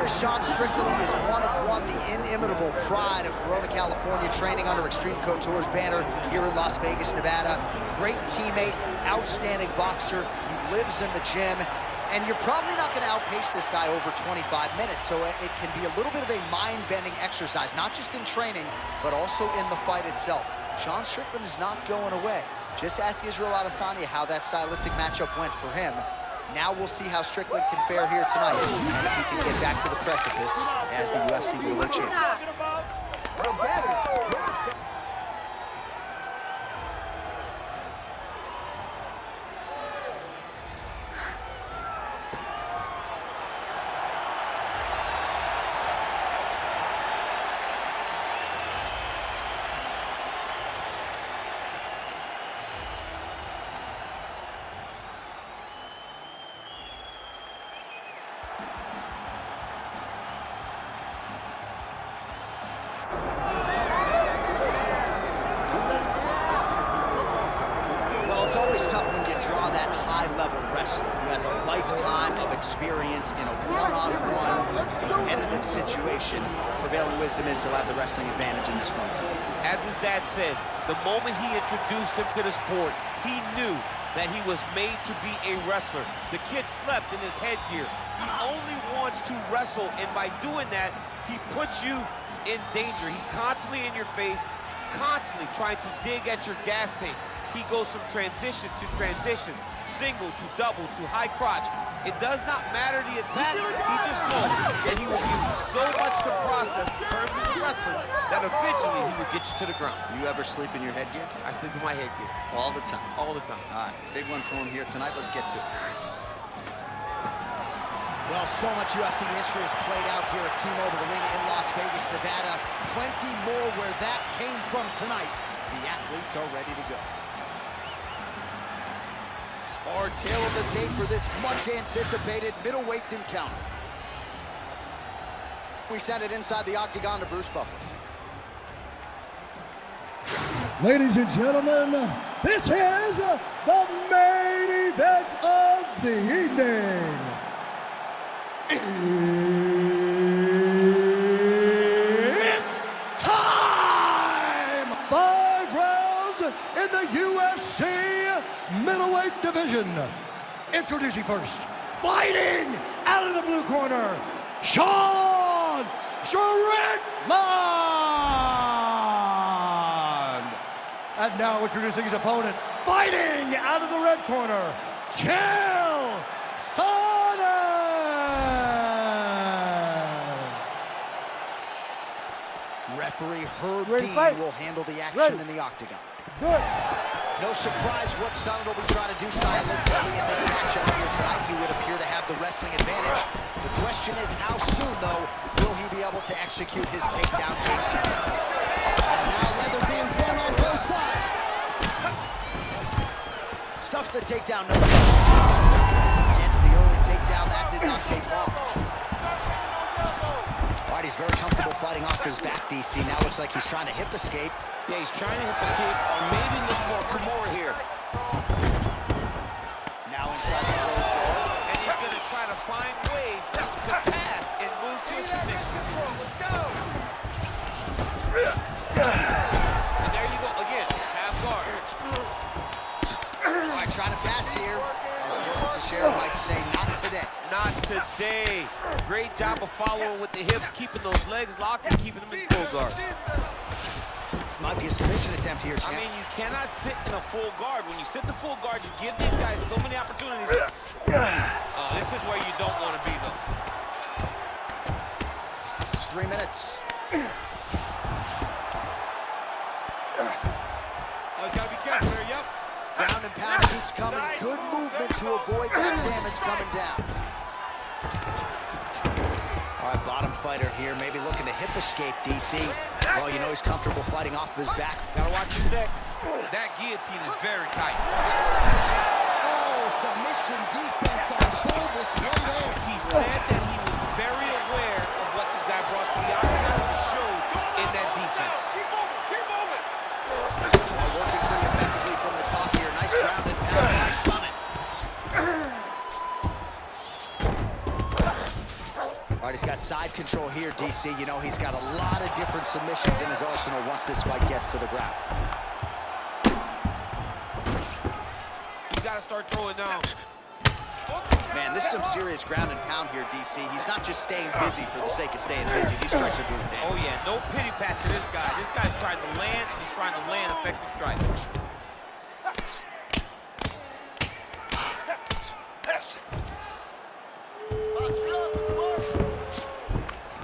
course, Sean Strickland is one of one, the inimitable pride of Corona, California, training under Extreme Couture's banner here in Las Vegas, Nevada. Great teammate, outstanding boxer. He lives in the gym. And you're probably not going to outpace this guy over 25 minutes, so it can be a little bit of a mind-bending exercise, not just in training, but also in the fight itself. Sean Strickland is not going away. Just ask Israel Adesanya how that stylistic matchup went for him. Now we'll see how Strickland can fare here tonight, and if he can get back to the precipice as the UFC middleweight champion. It's always tough when you draw that high-level wrestler who has a lifetime of experience in a one-on-one competitive situation. Prevailing wisdom is he'll have the wrestling advantage in this one too. As his dad said, the moment he introduced him to the sport, he knew that he was made to be a wrestler. The kid slept in his headgear. He only wants to wrestle, and by doing that, he puts you in danger. He's constantly in your face, constantly trying to dig at your gas tank. He goes from transition to transition, single to double to high crotch. It does not matter the attack. He just knows that he will give you so much to process in terms of wrestling that eventually he will get you to the ground. You ever sleep in your headgear? I sleep in my headgear. All the time? All the time. All right, big one for him here tonight. Let's get to it. Well, so much UFC history has played out here at T-Mobile Arena in Las Vegas, Nevada. Plenty more where that came from tonight. The athletes are ready to go. Our tail of the tape for this much-anticipated middleweight encounter. We send it inside the octagon to Bruce Buffer. Ladies and gentlemen, this is the main event of the evening. It's time! 5 rounds in the UFC middleweight division. Introducing first, fighting out of the blue corner, Sean Strickland! And now introducing his opponent, fighting out of the red corner, Chael Sonnen! Referee Herb Dean will handle the action in the octagon. Good. No surprise what Sonnen will be trying to do stylistically in this matchup here tonight. He would appear to have the wrestling advantage. The question is how soon, though, will he be able to execute his takedown game? And now leather being thrown on both sides. Stuffs the takedown. No. Gets the early takedown. That did not take long. All right, he's very comfortable fighting off his back, DC. Now looks like he's trying to hip escape. Yeah, he's trying to hip escape or maybe look for a Kimura here. Now inside the closed door. And he's going to try to find ways to pass and move to submission. Let's go. And there you go. Again, half guard. All right, trying to pass here. As Gilbert Teixeira might say, not today. Not today. Great job of following with the hips, keeping those legs locked and keeping them in full guard. Might be a submission attempt here, champ. I mean, you cannot sit in a full guard. When you sit in the full guard, you give these guys so many opportunities. This is where you don't want to be, though. 3 minutes. Oh, he's got to be careful here, yep. Ground and pound keeps coming. Good movement to avoid that damage coming down. All right, bottom fighter here, maybe looking to hip escape, DC. Well, you know he's comfortable fighting off of his back. Gotta watch his neck. That guillotine is very tight. Oh, submission defense on full display there. He said that he was very aware of what this guy brought to the octagon and showed in that defense. Well, working pretty effectively from the top here. Nice ground and pound by Sonnen. All right, he's got side control here, DC. You know, he's got a lot of different submissions in his arsenal once this fight gets to the ground. He's got to start throwing down. Man, this is some serious ground and pound here, DC. He's not just staying busy for the sake of staying busy. These strikes are doing damage. Oh, yeah, no pity pat to this guy. This guy's trying to land, and he's trying to land effective strikes.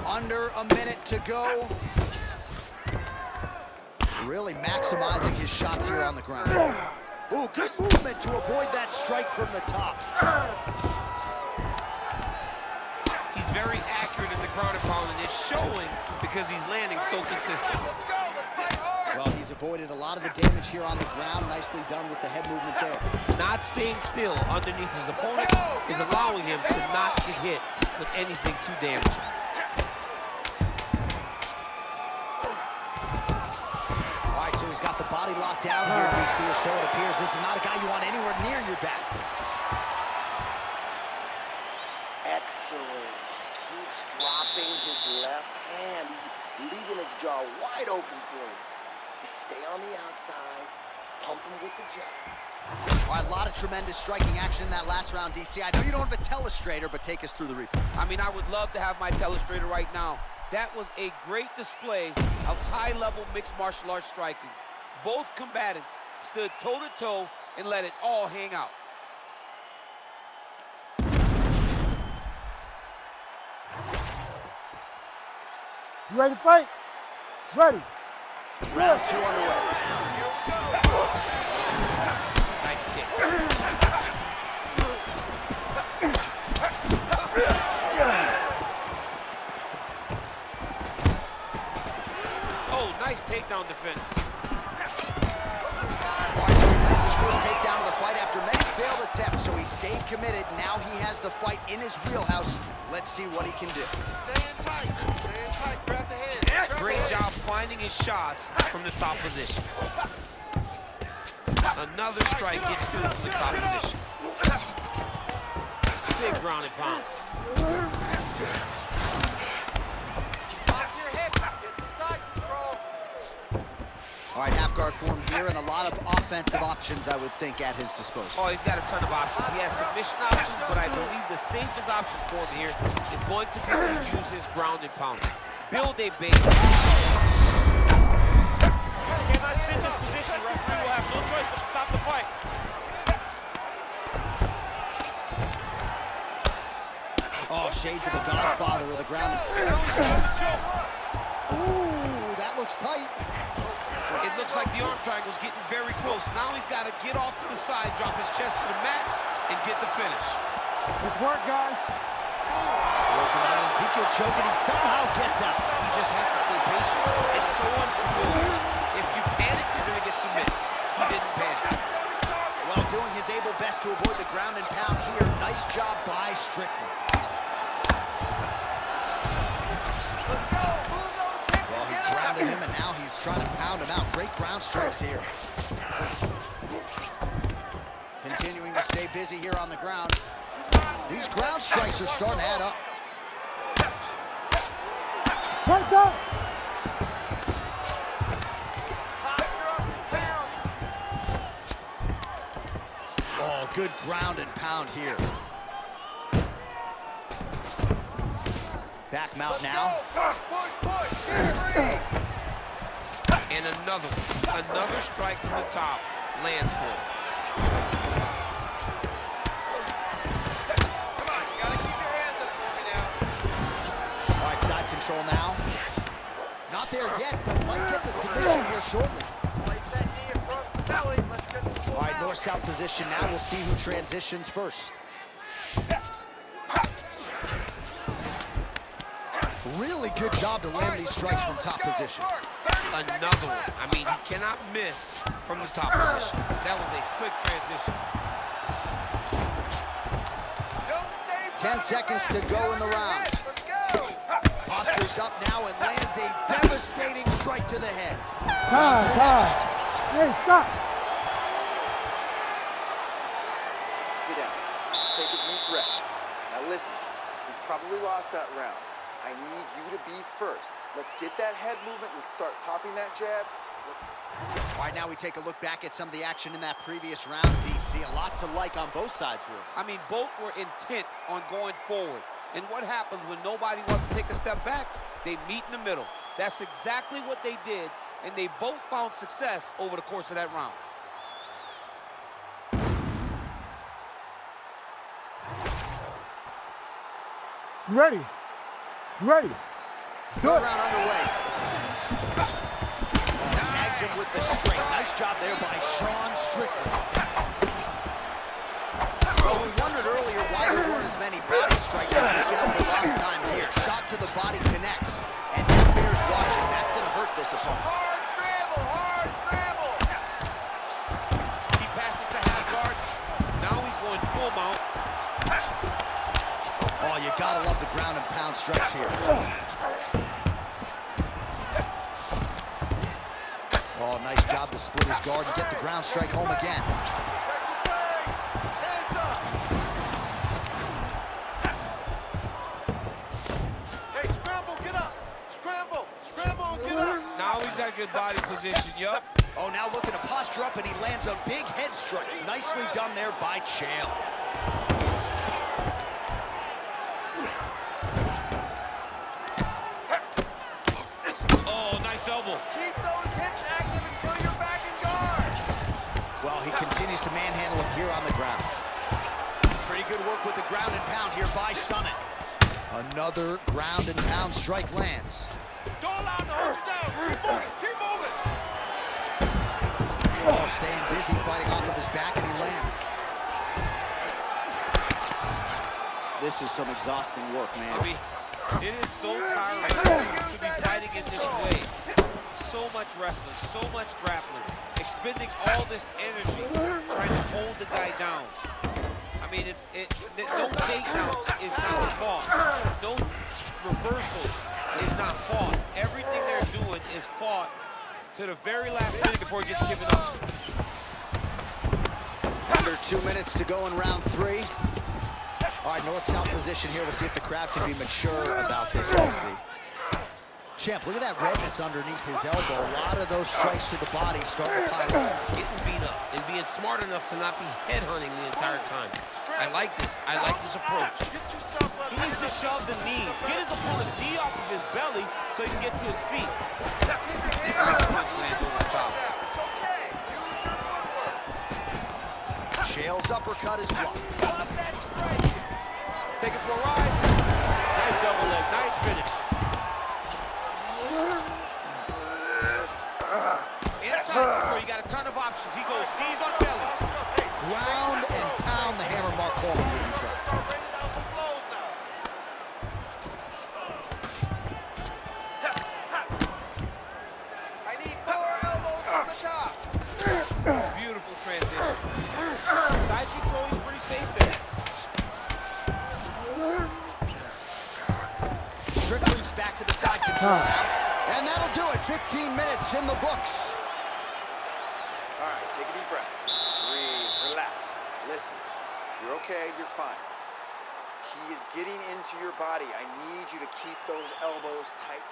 Under a minute to go. Really maximizing his shots here on the ground. Ooh, good movement to avoid that strike from the top. He's very accurate in the ground and pound, and it's showing because he's landing so consistent. Let's go, let's fight hard. Well, he's avoided a lot of the damage here on the ground. Nicely done with the head movement there. Not staying still underneath his opponent is allowing him to not get hit with anything too damaging. All right, so he's got the body locked down here, DC, or so it appears. This is not a guy you want anywhere near your back. Excellent. Keeps dropping his left hand. He's leaving his jaw wide open for you. Just stay on the outside, pump him with the jab. All right, a lot of tremendous striking action in that last round, DC. I know you don't have a telestrator, but take us through the replay. I mean, I would love to have my telestrator right now. That was a great display of high-level mixed martial arts striking. Both combatants stood toe-to-toe and let it all hang out. You ready to fight? Ready. Round 2 underway. Nice kick. Oh, nice takedown defense. All right, so he lands his first takedown of the fight after many failed attempts, so he stayed committed. Now he has the fight in his wheelhouse. Let's see what he can do. Stay in tight, grab the head. Great job finding his shots from the top position. Another strike gets through from the top position. Big ground and pound. Lock your hips, get the side control. All right, half guard form here, and a lot of offensive options, I would think, at his disposal. Oh, he's got a ton of options. He has submission options, but I believe the safest option for him here is going to be to use his ground and pound. Build a base. You cannot sit in this position. Referee will have no choice but to stop the fight. Oh, shades of the Godfather with the ground. Ooh, that looks tight. It looks like the arm triangle's getting very close. Now he's got to get off to the side, drop his chest to the mat, and get the finish. Let's work, guys. Ezekiel choking, he somehow gets out. He just had to stay patient. It's so unpredictable. If you panic, you're going to get submitted. He didn't panic. Well, doing his able best to avoid the ground and pound here. Nice job by Strickland. Let's go, move those hips Well, and he get up. grounded him, and now he's trying to pound him out. Great ground strikes here. Continuing to stay busy here on the ground. These ground strikes are starting to add up. Right down. Posture up and pound. Oh, good ground and pound here. Back mount now. Push, push, push. Get free. And another strike from the top lands for him. Come on, you gotta keep your hands up for me now. All right, side control now. Not there yet, but might get the submission here shortly. Slice that knee across the belly. Let's get the full All right, mount. north-south position now. We'll see who transitions first. Really good job to land these strikes from top position. Another one. I mean, he cannot miss from the top position. That was a slick transition. 10 seconds to go in the round. Let's go. Posture's up now and lands a devastating strike to the head. Time. Hey, stop. Sit down. Take a deep breath. Now listen, we probably lost that round. I need you to be first. Let's get that head movement. Let's start popping that jab. All right, now we take a look back at some of the action in that previous round, DC. A lot to like on both sides here. I mean, both were intent on going forward. And what happens when nobody wants to take a step back? They meet in the middle. That's exactly what they did, and they both found success over the course of that round. You ready? You ready? Third round underway. Tags him with the straight. Nice job there by Strickland. Well, we wondered earlier why there weren't as many body strikes as making up for lost time here. Shot to the body connects, and that bears watching. That's going to hurt this opponent. Hard scramble, hard scramble. He passes the half guard. Now he's going full mount. Oh, you got to love the ground and pound strikes here. Oh, nice job to split his guard and get the ground strike home again. Hey, scramble, get up. Scramble, scramble, get up. Now he's got a good body position, yup. Oh, now looking to posture up, and he lands a big head strike. Nicely done there by Chael. Oh, nice elbow. Keep those hips active until you're back in guard. Well, he continues to manhandle him here on the ground. Pretty good work with the ground and pound here by Sonnen. Another ground and pound strike lands. Don't allow him to hold you down. Keep moving, keep moving. Oh, staying busy fighting off of his back, and he lands. This is some exhausting work, man. I mean, it is so tiring to be fighting in this way. So much wrestling, so much grappling, expending all this energy trying to hold the guy down. I mean, no takedown is not fought. No reversal is not fought. Everything they're doing is fought to the very last minute before it gets given up. Under 2 minutes to go in round 3. All right, north-south position here. We'll see if the crowd can be mature about this, let's see. Champ, look at that redness underneath his elbow. A lot of those strikes to the body start to pile up. Getting beat up and being smart enough to not be headhunting the entire time. I like this. I like this approach. He needs to shove the knees. Get his opponent's knee off of his belly so he can get to his feet. It's okay. Use your footwork. Chael's uppercut is blocked. Stop that strike. Take it for a ride. Nice double leg. Nice finish. Inside control. You got a ton of options. He goes knees on belly. Ground and pound the hammer Mark Coleman will be tried. Start raining down some blows now. I need more elbows from the top. Beautiful transition. Side control is pretty safe there. Strickland's back to the side control now. And that'll do it. 15 minutes in the books. All right, take a deep breath. Breathe, relax. Listen, you're okay, you're fine. He is getting into your body. I need you to keep those elbows tight.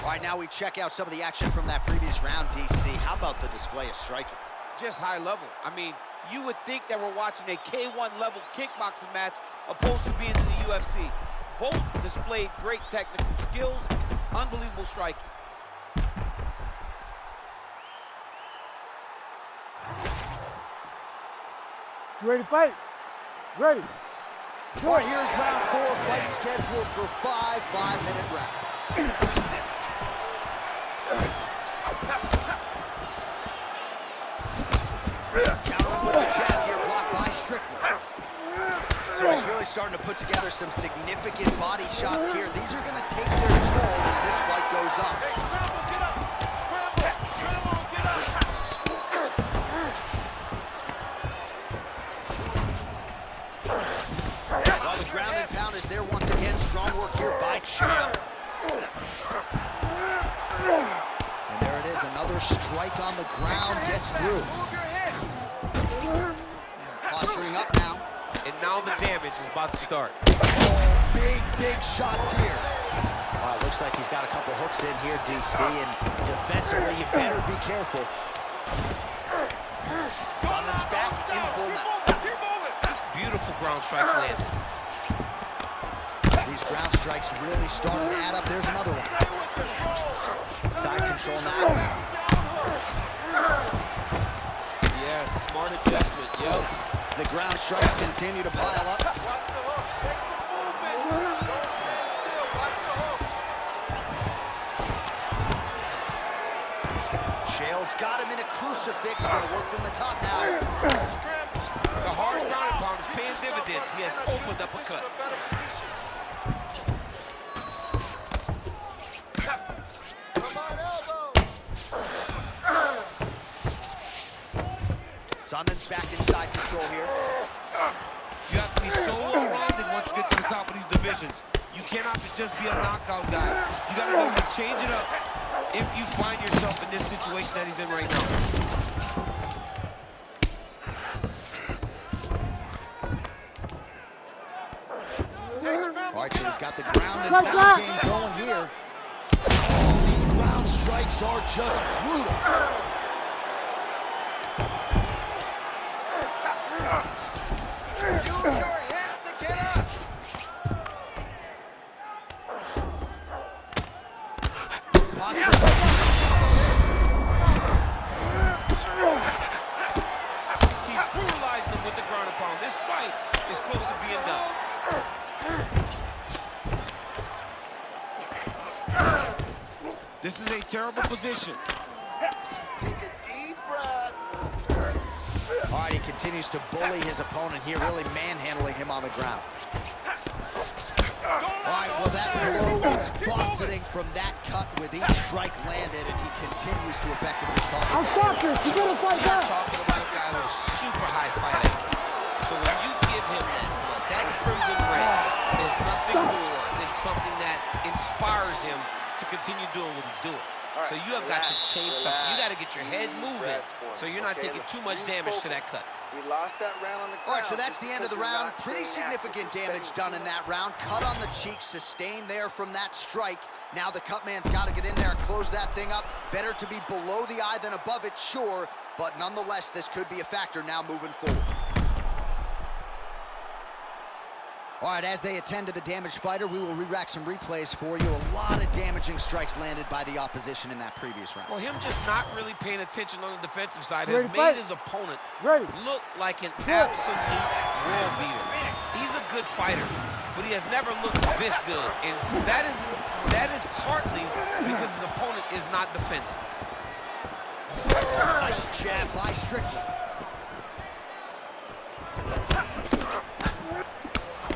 All right, now we check out some of the action from that previous round, DC. How about the display of striking? Just high level. I mean, you would think that we're watching a K1 level kickboxing match opposed to being in the UFC. Both displayed great technical skills, unbelievable striking. You ready to fight? Ready. All right, here's round 4, fight scheduled for 5 5-minute rounds. Countering with the jab here, blocked by Strickland. So he's really starting to put together some significant body shots here. These are going to take their toll as this fight goes on. Hey, scramble, get up. Scramble, scramble, get up. While the ground and pound is there once again, strong work here by Chael. And there it is, another strike on the ground, gets through. Move your hips. Posturing up now. And now the damage is about to start. Oh, big shots here. Looks like he's got a couple hooks in here, DC, and defensively, you better be careful. Sonnen's back in full now. Beautiful ground strikes landed. These ground strikes really starting to add up. There's another one. Side control now. Yes, smart adjustment, yep. The ground strikes continue to pile up. Chael's got him in a crucifix. Gonna work from the top now. The hard ground and pound is paying dividends. He has opened up a cut. Sonnen's back inside control here. You have to be so well-rounded once you get to the top of these divisions. You cannot just be a knockout guy. You got to be able to change it up if you find yourself in this situation that he's in right now. All right, so he's got the ground and pound game going here. Oh, these ground strikes are just brutal. Use your hands to get up. He's brutalizing him with the ground and pound. This fight is close to being done. This is a terrible position. Take a deep breath. All right, he continues to bully his opponent here, really manhandling him on the ground. All right, well, that blow is busting from that cut with each strike landed, and he continues to effectively target. I'll stop this. You gotta fight You're back. talking about a guy who's super high fight IQ. So when you give him that crimson red is nothing more than something that inspires him to continue doing what he's doing. So you have got to change something. You got to get your head moving so you're not taking too much damage to that cut. He lost that round on the ground. All right, so that's just the end of the because you're round. not Pretty staying active. significant You're damage spending done in that round. Cut on the cheek, sustained there from that strike. Now the cut man's got to get in there and close that thing up. Better to be below the eye than above it, sure. But nonetheless, this could be a factor now moving forward. All right, as they attend to the damaged fighter, we will re-rack some replays for you. A lot of damaging strikes landed by the opposition in that previous round. Well, him just not really paying attention on the defensive side has Ready to made fight? his opponent Ready. look like an absolute world beater. He's a good fighter, but he has never looked this good. And that is partly because his opponent is not defending. Nice jab by Strickland.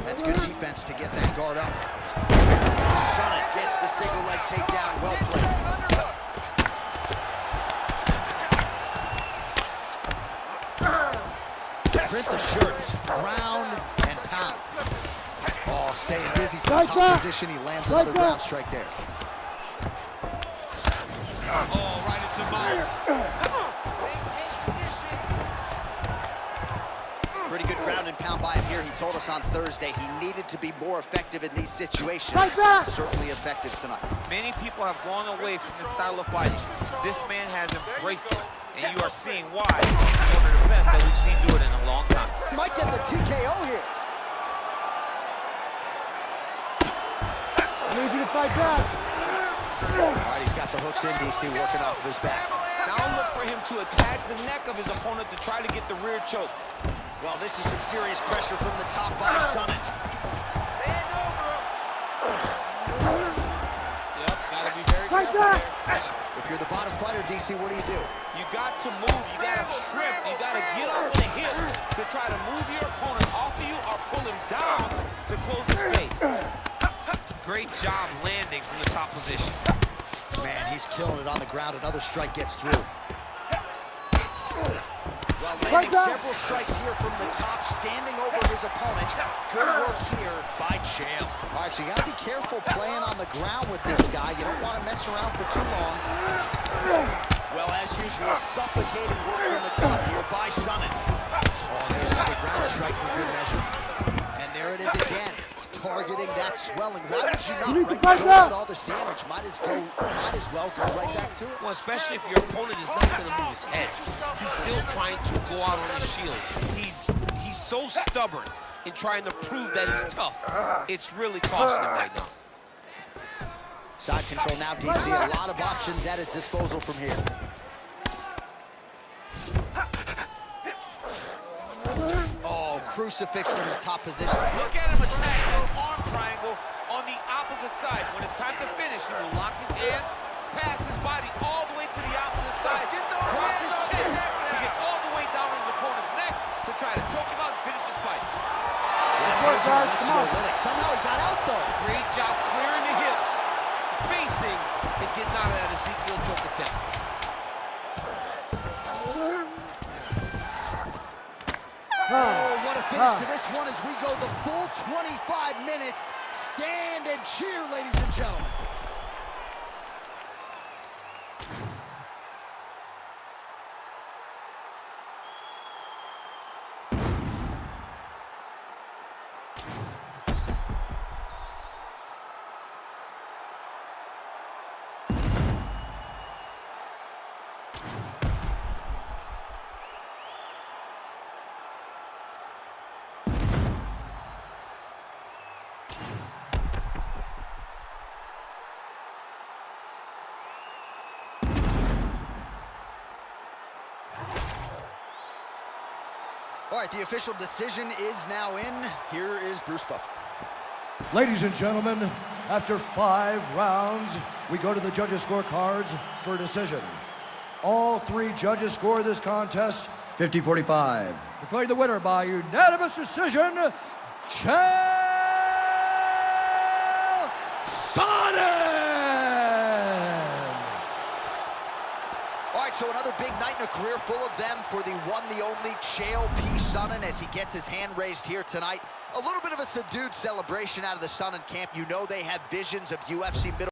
That's good defense to get that guard up. Sonnen gets the single leg takedown. Well played. Print the shirts. Ground and pound. Oh, staying busy from top position. He lands another ground strike there. Oh, right into mouth. Pretty good ground and pound by him here. He told us on Thursday he needed to be more effective in these situations. Certainly effective tonight. Many people have gone away from this style of fighting. This man has embraced it, and you are seeing why he's one of the best that we've seen do it in a long time. Might get the TKO here. I need you to fight back. All right, he's got the hooks in, DC, working off of his back. Now look for him to attack the neck of his opponent to try to get the rear choke. Well, this is some serious pressure from the top by Sonnen. Stand over him. Yep, gotta be very Fight careful back. there. If you're the bottom fighter, DC, what do you do? You got to move, you gotta strip, you gotta get up on the hip to try to move your opponent off of you or pull him down to close the space. Great job landing from the top position. Man, he's killing it on the ground. Another strike gets through. Well, landing several strikes here from the top, standing over his opponent. Good work here by Chael. All right, so you got to be careful playing on the ground with this guy. You don't want to mess around for too long. Well, as usual, suffocating work from the top here by Sonnen. Oh, there's another ground strike for good measure. And there it is again. targeting that swelling. Why would you not You need to right, fight build back. out all this damage? Might as well go right back to it. Well, especially if your opponent is not going to move his head. He's still trying to go out on his shield. He's so stubborn in trying to prove that he's tough. It's really costing him right now. Side control now, DC. A lot of options at his disposal from here. Oh, crucifix from the top position. Look at him attack that arm triangle on the opposite side. When it's time to finish, he will lock his hands, pass his body all the way to the opposite side, drop his chest to get all the way down to his opponent's neck to try to choke him out and finish his fight. Somehow he got out, though. Great job clearing the hips, facing, and getting out of that Ezekiel choke attempt. Oh, what a finish to this one as we go the full 25 minutes. Stand and cheer, ladies and gentlemen. All right, the official decision is now in. Here is Bruce Buffer. Ladies and gentlemen, after 5 rounds, we go to the judges' scorecards for a decision. All 3 judges score this contest 50-45. Declaring the winner by unanimous decision, Chael Sonnen! All right, so another big night in a career full of them for the one, the only Chael P. Sonnen as he gets his hand raised here tonight. A little bit of a subdued celebration out of the Sonnen camp. You know they have visions of UFC middle